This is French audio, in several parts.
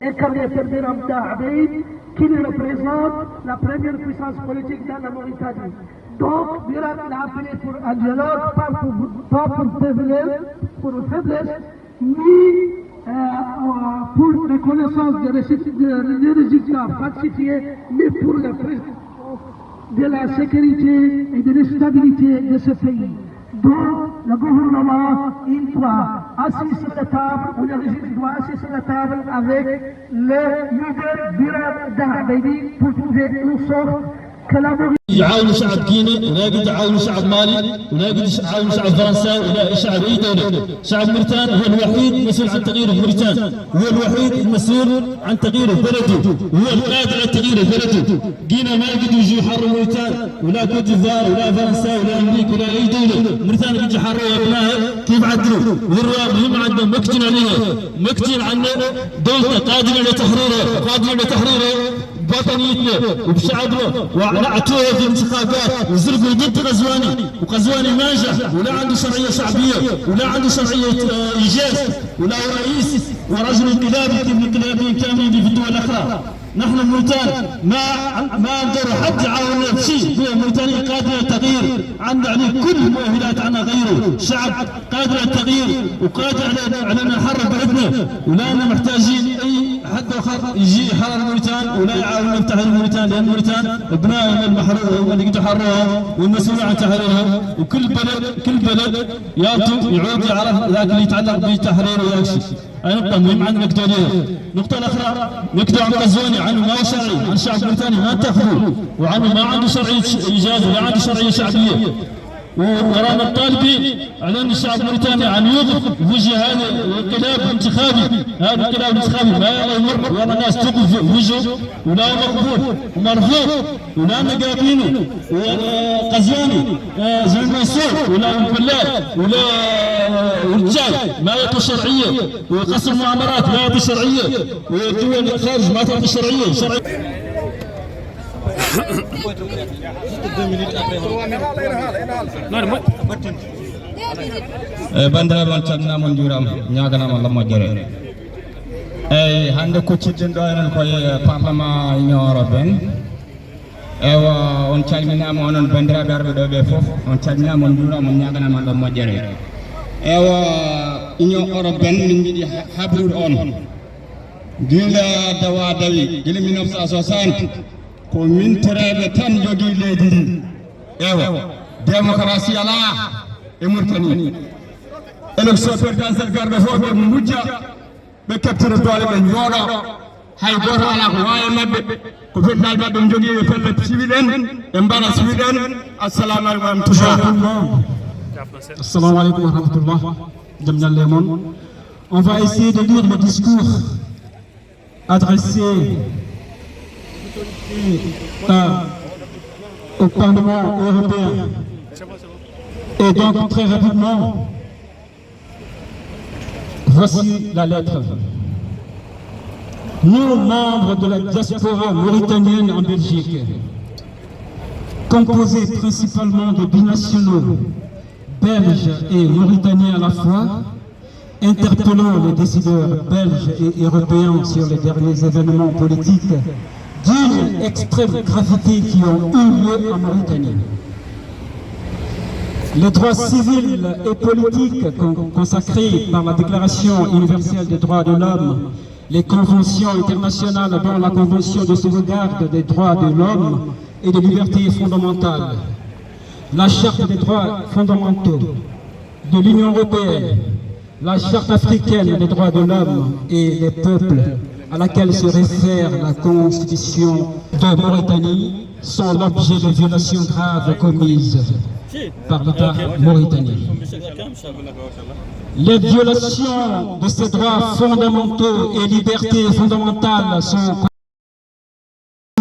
incarné par Biramda Abeid, qui représente la première puissance politique dans la Mauritanie. Donc, Biram l'a appelé pour un dialogue, pas pour faiblesse, ni pour reconnaissance des résultats falsifiés, mais pour la préservation de la sécurité et de la stabilité de ce pays. Donc, le gouvernement, il doit assis sur la table, ou le régime doit assis sur la table avec le leader Biram Dahbedi pour trouver une sorte que la يعاون شعب كيني ولا يقدر يعاون شعب مالي ولا يقدر يعاون شعب فرنسا ولا شعب اي دوله، شعب موريتان هو الوحيد مسؤول عن تغيير موريتان، هو الوحيد المسؤول عن تغيير بلده، هو القادر على تغيير بلده. قينا ما يقدروا يجوا يحرروا موريتان ولا كوت ديفوار ولا فرنسا ولا امريكا ولا اي دوله، موريتان يجوا يحرروا ابنائها كيف عدلوا، والرواب عندهم مكتين عليها، مكتين عنه دولته قادره على تحريرها، قادره على تحريرها بوطنيتنا وبشعبنا، ونعتوه في الانتخابات وزرقوا ضد غزواني، وغزواني ما نجح ولا عنده شرعيه شعبيه ولا عنده شرعيه ايجاز ولا رئيس ورجل انقلابي كيف الانقلابيين كاملين في الدول الاخرى. نحن موريتان ما نقدر حد يعاوننا بشيء، موريتانيا قادره على التغيير، عندنا عليه كل المؤهلات عنا غيره، شعب قادر على التغيير وقادر على ان نحرر بلدنا، ولا محتاجين اي حد اخر يجي يحرر موريتان ولا يعاوننا بتحرير موريتان، لان موريتان ابنائهم اللي قد يحرروها والمسؤول عن تحريرها، وكل بلد يعود يعرف ذاك اللي يتعلق بتحريره وذاك الشيء. هاي نقطة مهمة عندنا نكتب عليها. النقطة الأخرى نكتب عن غزواني، عنه ما هو شرعي، عن شعب موريتاني ما انتخبوه، وعنه ما عنده شرعية إيجاز ولا عنده شرعية شعبية. ورانا الطالبين على ان الشعب الموريتاني عم يوقف وجه هذا الانقلاب الانتخابي، هذا الانقلاب الانتخابي ما يمر ولا الناس توقف وجهه ولا مقبول ومرفوض ولا مقابلينه. وقزواني زي منصور ولا الفلال ولا رجال ما يعطوا شرعيه، وقصر المعاملات ما يعطي شرعيه، والدول الخارج ما تعطي شرعيه. bandiraɓe calminama on juurama ñaganama Allah moƴƴere. eyyi hande kuccidɗen ɗo enen koye parlement union européenne. ewa on calminama onon bandiraɓe arɓe ɗo ɓe foof, on calminama on juurama on ñaganama Allah moƴƴere. ewa union européenne min jiiɗi habrude on gila dawa dawi gila 1960 ko mintoreɓe tan jogui leydi ndi. ewa démocratie ala e Mauritanie, élection présidentielle garɗo fof ɓe mujja ɓe kettira doole ɓe jooɗo, hay goto ala ko wawi mabɓe ko fetnal mabɓe ɓe jogui ɓe pelle civil en ɓe mbaɗa civil en. assalamu aleykum warahmatullah. Assalamu alaikum wa rahmatullah. On va essayer de lire le discours adressé au Parlement européen. Et donc très rapidement, voici la lettre. Nous, membres de la diaspora mauritanienne en Belgique, composés principalement de binationaux, belges et mauritaniens à la fois, interpellons les décideurs belges et européens sur les derniers événements politiques d'une extrême gravité qui ont eu lieu en Mauritanie. Les droits civils et politiques consacrés par la Déclaration universelle des droits de l'homme, les conventions internationales dont la Convention de sauvegarde des droits de l'homme et des libertés fondamentales, la Charte des droits fondamentaux de l'Union européenne, la Charte africaine des droits de l'homme et des peuples à laquelle se réfère la Constitution de Mauritanie sont l'objet de violations graves commises par l'État mauritanien. Les violations de ces droits fondamentaux et libertés fondamentales sont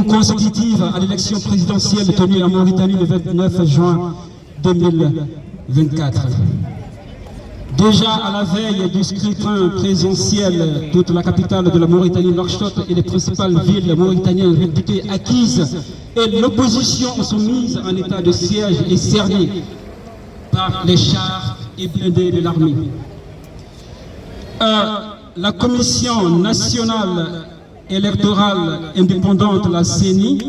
consécutives à l'élection présidentielle tenue en Mauritanie le 29 juin 2024. Déjà à la veille du scrutin présidentiel, toute la capitale de la Mauritanie, Nouakchott, et les principales villes mauritaniennes réputées acquises, et l'opposition sont mises en état de siège et cernées par les chars et blindés de l'armée. La Commission nationale électorale indépendante, la CENI,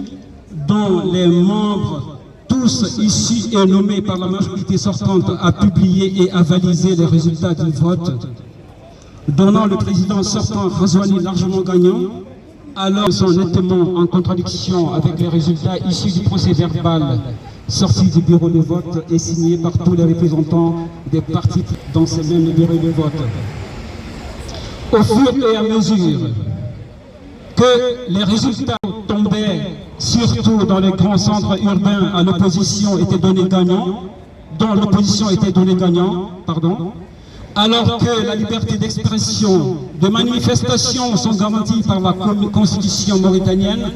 dont les membres, tous issus et nommés par la majorité sortante, a publié et avalisé les résultats du vote, donnant le président sortant Razouani largement gagnant, alors ils sont nettement en contradiction avec les résultats issus du procès verbal sorti du bureau de vote et signé par tous les représentants des partis dans ces mêmes bureaux de vote. Au fur et à mesure que les résultats tombaient, surtout dans les grands centres urbains, à l'opposition était donné gagnant, dont l'opposition était donnée gagnant, alors que la liberté d'expression, de manifestation sont garanties par la constitution mauritanienne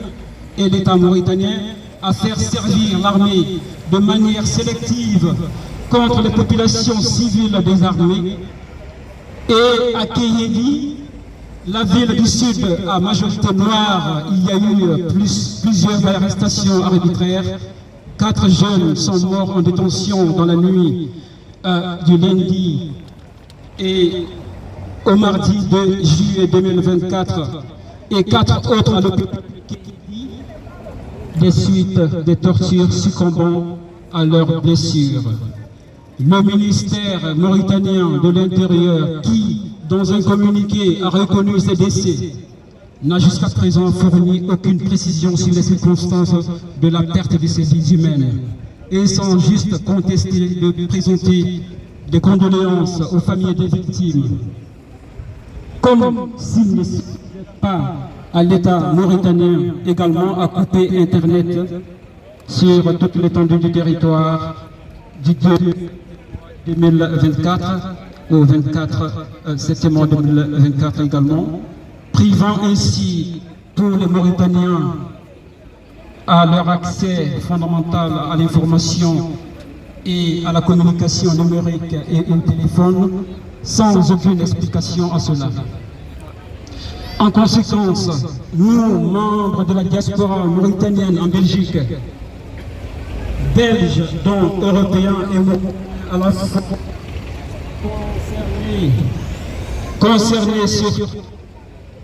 et l'État mauritanien, à faire servir l'armée de manière sélective contre les populations civiles désarmées, et à Kéyédi, la ville du Sud à majorité noire, il y a eu plusieurs arrestations arbitraires. 4 jeunes sont morts en détention dans la nuit du lundi et au mardi 2 juillet 2024 et 4 autres à l'hôpital des suites des tortures succombant à leurs blessures. Le ministère mauritanien de l'Intérieur, qui, dans un communiqué, a reconnu ces décès, n'a jusqu'à présent fourni aucune précision sur les circonstances de la perte de ces vies humaines, et sans juste contester de présenter des condoléances aux familles des victimes. Comme s'il ne suffisait pas à l'État mauritanien également à couper Internet sur toute l'étendue du territoire du 2 2024 au 24 septembre 2024 également, privant ainsi tous les Mauritaniens à leur accès fondamental à l'information et à la communication numérique et au téléphone, sans aucune explication à cela. En conséquence, nous, membres de la diaspora mauritanienne en Belgique, Belges dont Européens et à la fois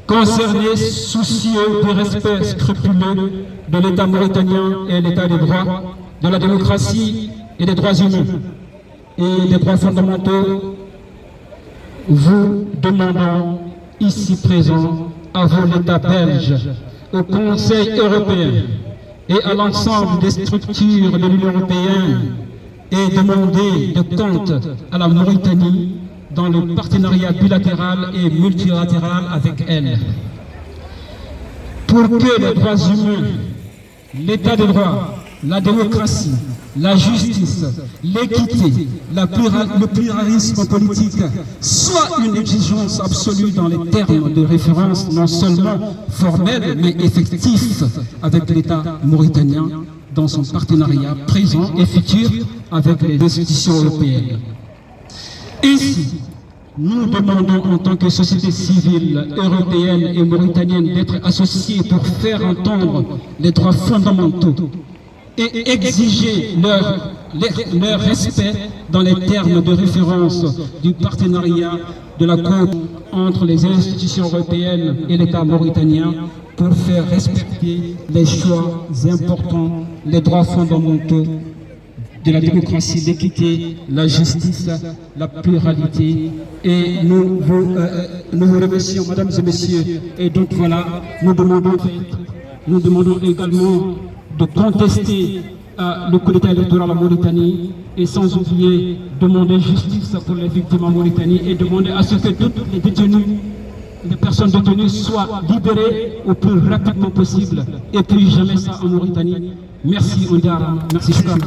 concernés, soucieux du respect scrupuleux de l'État mauritanien et l'État des droits, de la démocratie et des droits humains et des droits fondamentaux, vous demandons ici présent à vous l'État belge, au Conseil européen et à l'ensemble des structures de l'Union européenne et demander de compte à la Mauritanie dans le partenariat bilatéral et multilatéral avec elle. Pour que les droits humains, l'état de droit, la démocratie, la justice, l'équité, le pluralisme politique soient une exigence absolue dans les termes de référence non seulement formels mais effectifs avec l'État mauritanien dans son partenariat présent et futur avec les institutions européennes. Ainsi, nous demandons en tant que société civile européenne et mauritanienne d'être associés pour faire entendre les droits fondamentaux et exiger leur respect dans les termes de référence du partenariat de la Côte entre les institutions européennes et l'État mauritanien pour faire respecter les choix importants, les droits fondamentaux de la démocratie, l'équité, la justice, la pluralité. Et nous vous remercions, mesdames et messieurs. Et donc voilà, nous demandons également de contester le coup d'État électoral en Mauritanie et sans oublier demander justice pour les victimes en Mauritanie et demander à ce que toutes les détenus, les personnes détenues soient libérées au plus rapidement possible et plus jamais ça en Mauritanie. Merci Ondara, merci Choukam.